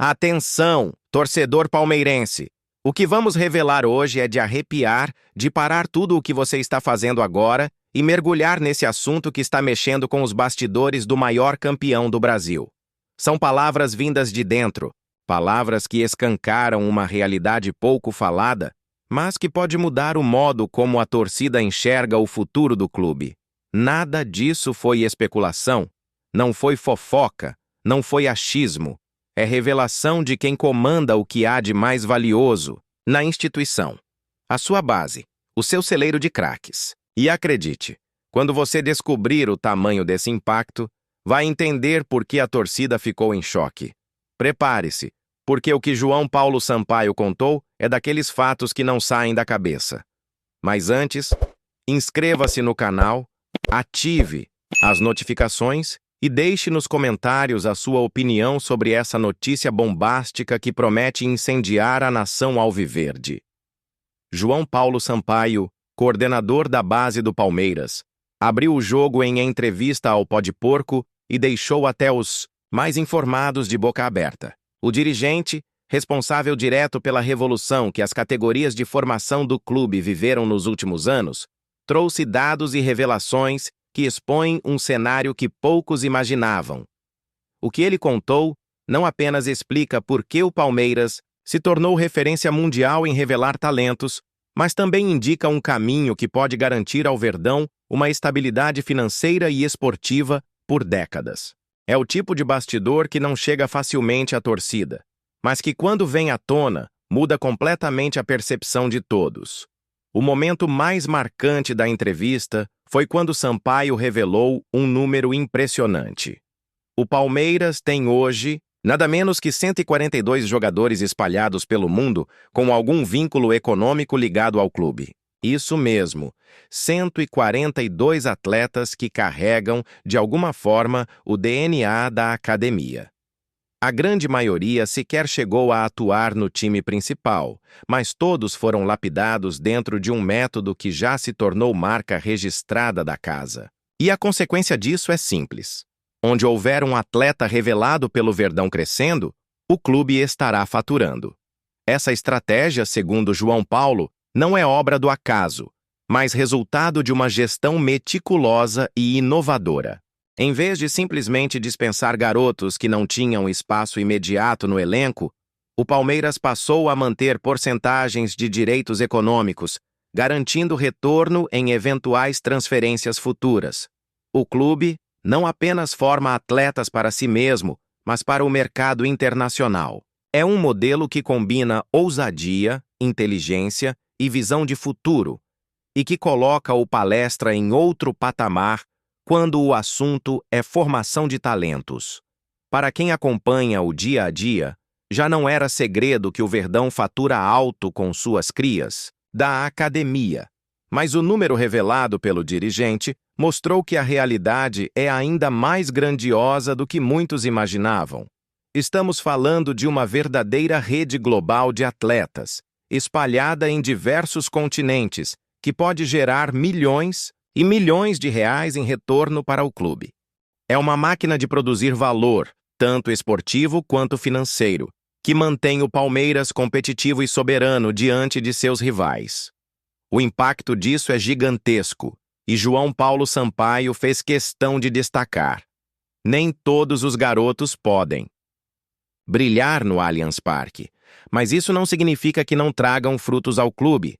Atenção, torcedor palmeirense! O que vamos revelar hoje é de arrepiar, de parar tudo o que você está fazendo agora e mergulhar nesse assunto que está mexendo com os bastidores do maior campeão do Brasil. São palavras vindas de dentro, palavras que escancaram uma realidade pouco falada, mas que pode mudar o modo como a torcida enxerga o futuro do clube. Nada disso foi especulação, não foi fofoca, não foi achismo. É revelação de quem comanda o que há de mais valioso na instituição. A sua base, o seu celeiro de craques. E acredite, quando você descobrir o tamanho desse impacto, vai entender por que a torcida ficou em choque. Prepare-se, porque o que João Paulo Sampaio contou é daqueles fatos que não saem da cabeça. Mas antes, inscreva-se no canal, ative as notificações e deixe nos comentários a sua opinião sobre essa notícia bombástica que promete incendiar a nação alviverde. João Paulo Sampaio, coordenador da base do Palmeiras, abriu o jogo em entrevista ao Pó de Porco e deixou até os mais informados de boca aberta. O dirigente, responsável direto pela revolução que as categorias de formação do clube viveram nos últimos anos, trouxe dados e revelações que expõem um cenário que poucos imaginavam. O que ele contou não apenas explica por que o Palmeiras se tornou referência mundial em revelar talentos, mas também indica um caminho que pode garantir ao Verdão uma estabilidade financeira e esportiva por décadas. É o tipo de bastidor que não chega facilmente à torcida, mas que, quando vem à tona, muda completamente a percepção de todos. O momento mais marcante da entrevista foi quando Sampaio revelou um número impressionante. O Palmeiras tem hoje nada menos que 142 jogadores espalhados pelo mundo com algum vínculo econômico ligado ao clube. Isso mesmo, 142 atletas que carregam, de alguma forma, o DNA da academia. A grande maioria sequer chegou a atuar no time principal, mas todos foram lapidados dentro de um método que já se tornou marca registrada da casa. E a consequência disso é simples. Onde houver um atleta revelado pelo Verdão crescendo, o clube estará faturando. Essa estratégia, segundo João Paulo, não é obra do acaso, mas resultado de uma gestão meticulosa e inovadora. Em vez de simplesmente dispensar garotos que não tinham espaço imediato no elenco, o Palmeiras passou a manter porcentagens de direitos econômicos, garantindo retorno em eventuais transferências futuras. O clube não apenas forma atletas para si mesmo, mas para o mercado internacional. É um modelo que combina ousadia, inteligência e visão de futuro, e que coloca o Palestra em outro patamar quando o assunto é formação de talentos. Para quem acompanha o dia a dia, já não era segredo que o Verdão fatura alto com suas crias da academia. Mas o número revelado pelo dirigente mostrou que a realidade é ainda mais grandiosa do que muitos imaginavam. Estamos falando de uma verdadeira rede global de atletas, espalhada em diversos continentes, que pode gerar milhões e milhões de reais em retorno para o clube. É uma máquina de produzir valor, tanto esportivo quanto financeiro, que mantém o Palmeiras competitivo e soberano diante de seus rivais. O impacto disso é gigantesco, e João Paulo Sampaio fez questão de destacar. Nem todos os garotos podem brilhar no Allianz Parque, mas isso não significa que não tragam frutos ao clube.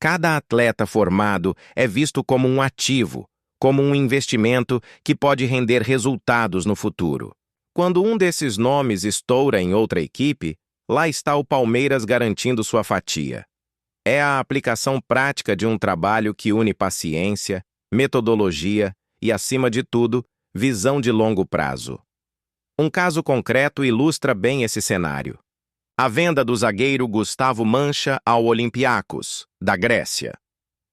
Cada atleta formado é visto como um ativo, como um investimento que pode render resultados no futuro. Quando um desses nomes estoura em outra equipe, lá está o Palmeiras garantindo sua fatia. É a aplicação prática de um trabalho que une paciência, metodologia e, acima de tudo, visão de longo prazo. Um caso concreto ilustra bem esse cenário. A venda do zagueiro Gustavo Mancha ao Olympiacos, da Grécia.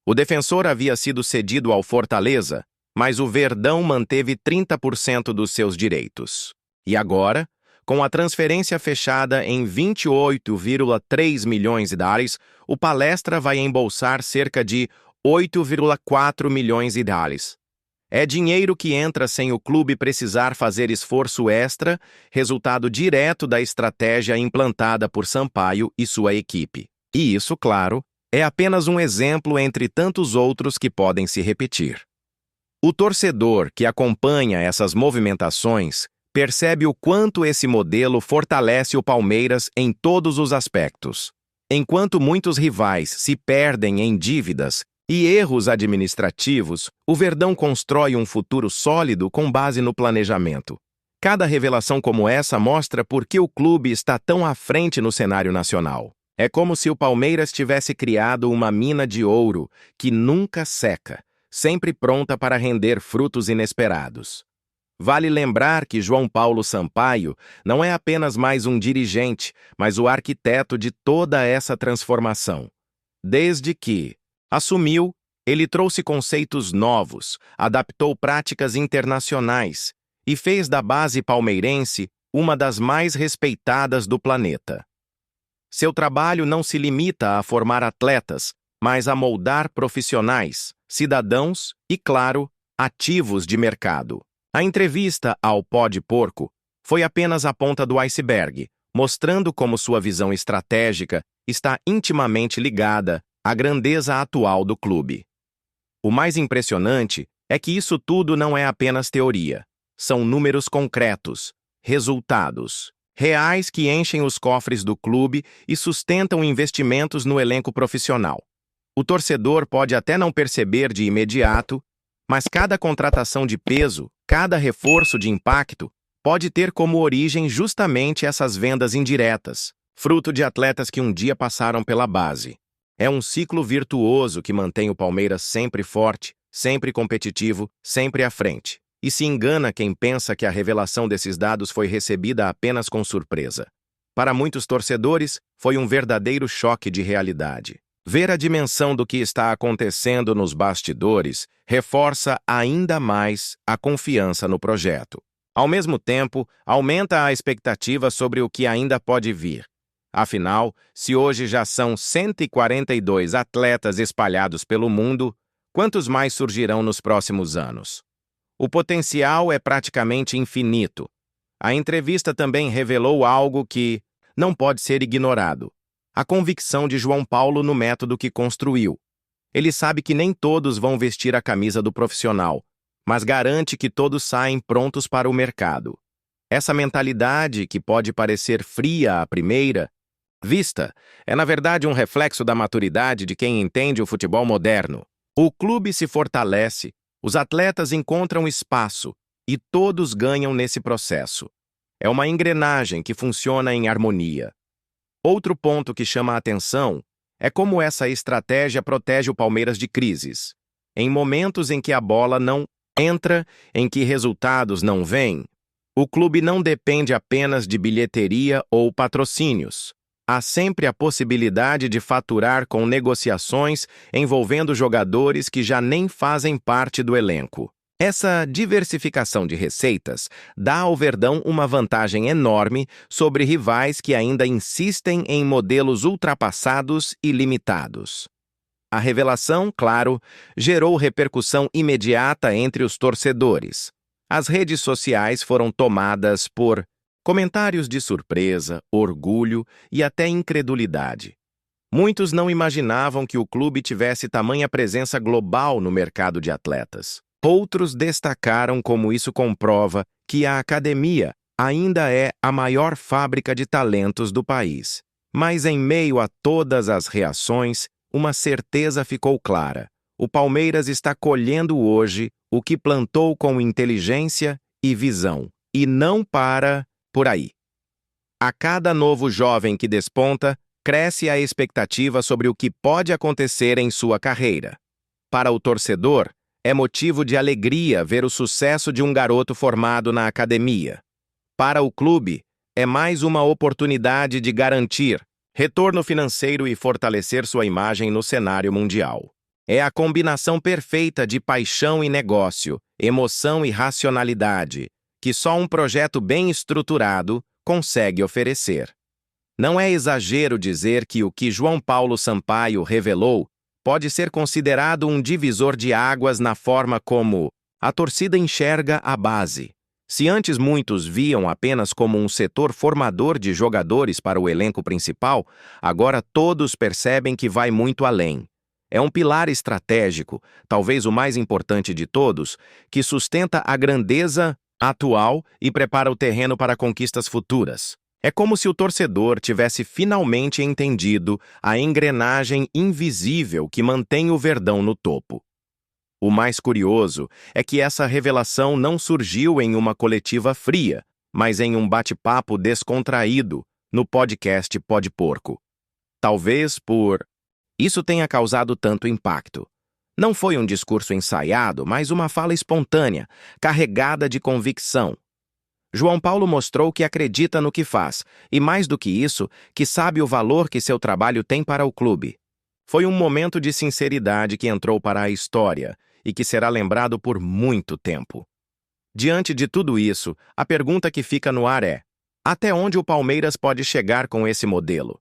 O defensor havia sido cedido ao Fortaleza, mas o Verdão manteve 30% dos seus direitos. E agora, com a transferência fechada em 28,3 milhões de dólares, o Palestra vai embolsar cerca de 8,4 milhões de dólares. É dinheiro que entra sem o clube precisar fazer esforço extra, resultado direto da estratégia implantada por Sampaio e sua equipe. E isso, claro, é apenas um exemplo entre tantos outros que podem se repetir. O torcedor que acompanha essas movimentações percebe o quanto esse modelo fortalece o Palmeiras em todos os aspectos. Enquanto muitos rivais se perdem em dívidas e erros administrativos, o Verdão constrói um futuro sólido com base no planejamento. Cada revelação como essa mostra por que o clube está tão à frente no cenário nacional. É como se o Palmeiras tivesse criado uma mina de ouro que nunca seca, sempre pronta para render frutos inesperados. Vale lembrar que João Paulo Sampaio não é apenas mais um dirigente, mas o arquiteto de toda essa transformação. Desde que assumiu, ele trouxe conceitos novos, adaptou práticas internacionais e fez da base palmeirense uma das mais respeitadas do planeta. Seu trabalho não se limita a formar atletas, mas a moldar profissionais, cidadãos e, claro, ativos de mercado. A entrevista ao Pó de Porco foi apenas a ponta do iceberg, mostrando como sua visão estratégica está intimamente ligada à grandeza atual do clube. O mais impressionante é que isso tudo não é apenas teoria. São números concretos, resultados reais que enchem os cofres do clube e sustentam investimentos no elenco profissional. O torcedor pode até não perceber de imediato, mas cada contratação de peso, cada reforço de impacto, pode ter como origem justamente essas vendas indiretas, fruto de atletas que um dia passaram pela base. É um ciclo virtuoso que mantém o Palmeiras sempre forte, sempre competitivo, sempre à frente. E se engana quem pensa que a revelação desses dados foi recebida apenas com surpresa. Para muitos torcedores, foi um verdadeiro choque de realidade. Ver a dimensão do que está acontecendo nos bastidores reforça ainda mais a confiança no projeto. Ao mesmo tempo, aumenta a expectativa sobre o que ainda pode vir. Afinal, se hoje já são 142 atletas espalhados pelo mundo, quantos mais surgirão nos próximos anos? O potencial é praticamente infinito. A entrevista também revelou algo que não pode ser ignorado: a convicção de João Paulo no método que construiu. Ele sabe que nem todos vão vestir a camisa do profissional, mas garante que todos saem prontos para o mercado. Essa mentalidade, que pode parecer fria à primeira vista, é na verdade um reflexo da maturidade de quem entende o futebol moderno. O clube se fortalece, os atletas encontram espaço e todos ganham nesse processo. É uma engrenagem que funciona em harmonia. Outro ponto que chama a atenção é como essa estratégia protege o Palmeiras de crises. Em momentos em que a bola não entra, em que resultados não vêm, o clube não depende apenas de bilheteria ou patrocínios. Há sempre a possibilidade de faturar com negociações envolvendo jogadores que já nem fazem parte do elenco. Essa diversificação de receitas dá ao Verdão uma vantagem enorme sobre rivais que ainda insistem em modelos ultrapassados e limitados. A revelação, claro, gerou repercussão imediata entre os torcedores. As redes sociais foram tomadas por comentários de surpresa, orgulho e até incredulidade. Muitos não imaginavam que o clube tivesse tamanha presença global no mercado de atletas. Outros destacaram como isso comprova que a academia ainda é a maior fábrica de talentos do país. Mas em meio a todas as reações, uma certeza ficou clara: o Palmeiras está colhendo hoje o que plantou com inteligência e visão, e não para por aí. A cada novo jovem que desponta, cresce a expectativa sobre o que pode acontecer em sua carreira. Para o torcedor, é motivo de alegria ver o sucesso de um garoto formado na academia. Para o clube, é mais uma oportunidade de garantir retorno financeiro e fortalecer sua imagem no cenário mundial. É a combinação perfeita de paixão e negócio, emoção e racionalidade, que só um projeto bem estruturado consegue oferecer. Não é exagero dizer que o que João Paulo Sampaio revelou pode ser considerado um divisor de águas na forma como A torcida enxerga a base. Se antes muitos viam apenas como um setor formador de jogadores para o elenco principal, agora todos percebem que vai muito além. É um pilar estratégico, talvez o mais importante de todos, que sustenta a grandeza atual e prepara o terreno para conquistas futuras. É como se o torcedor tivesse finalmente entendido a engrenagem invisível que mantém o Verdão no topo. O mais curioso é que essa revelação não surgiu em uma coletiva fria, mas em um bate-papo descontraído no podcast Pode Porco. Talvez por isso tenha causado tanto impacto. Não foi um discurso ensaiado, mas uma fala espontânea, carregada de convicção. João Paulo mostrou que acredita no que faz, e mais do que isso, que sabe o valor que seu trabalho tem para o clube. Foi um momento de sinceridade que entrou para a história e que será lembrado por muito tempo. Diante de tudo isso, a pergunta que fica no ar é: até onde o Palmeiras pode chegar com esse modelo?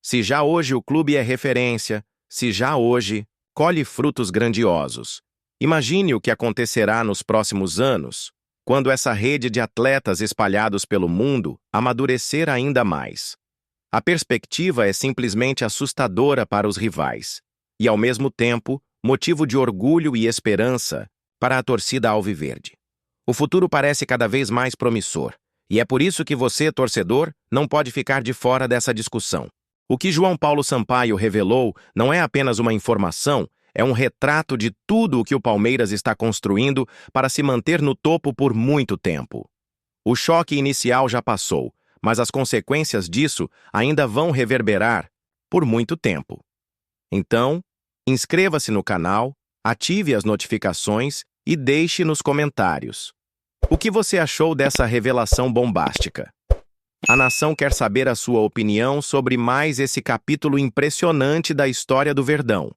Se já hoje o clube é referência, se já hoje colhe frutos grandiosos, imagine o que acontecerá nos próximos anos, quando essa rede de atletas espalhados pelo mundo amadurecer ainda mais. A perspectiva é simplesmente assustadora para os rivais, e ao mesmo tempo, motivo de orgulho e esperança para a torcida alviverde. O futuro parece cada vez mais promissor, e é por isso que você, torcedor, não pode ficar de fora dessa discussão. O que João Paulo Sampaio revelou não é apenas uma informação, é um retrato de tudo o que o Palmeiras está construindo para se manter no topo por muito tempo. O choque inicial já passou, mas as consequências disso ainda vão reverberar por muito tempo. Então, inscreva-se no canal, ative as notificações e deixe nos comentários o que você achou dessa revelação bombástica. A nação quer saber a sua opinião sobre mais esse capítulo impressionante da história do Verdão.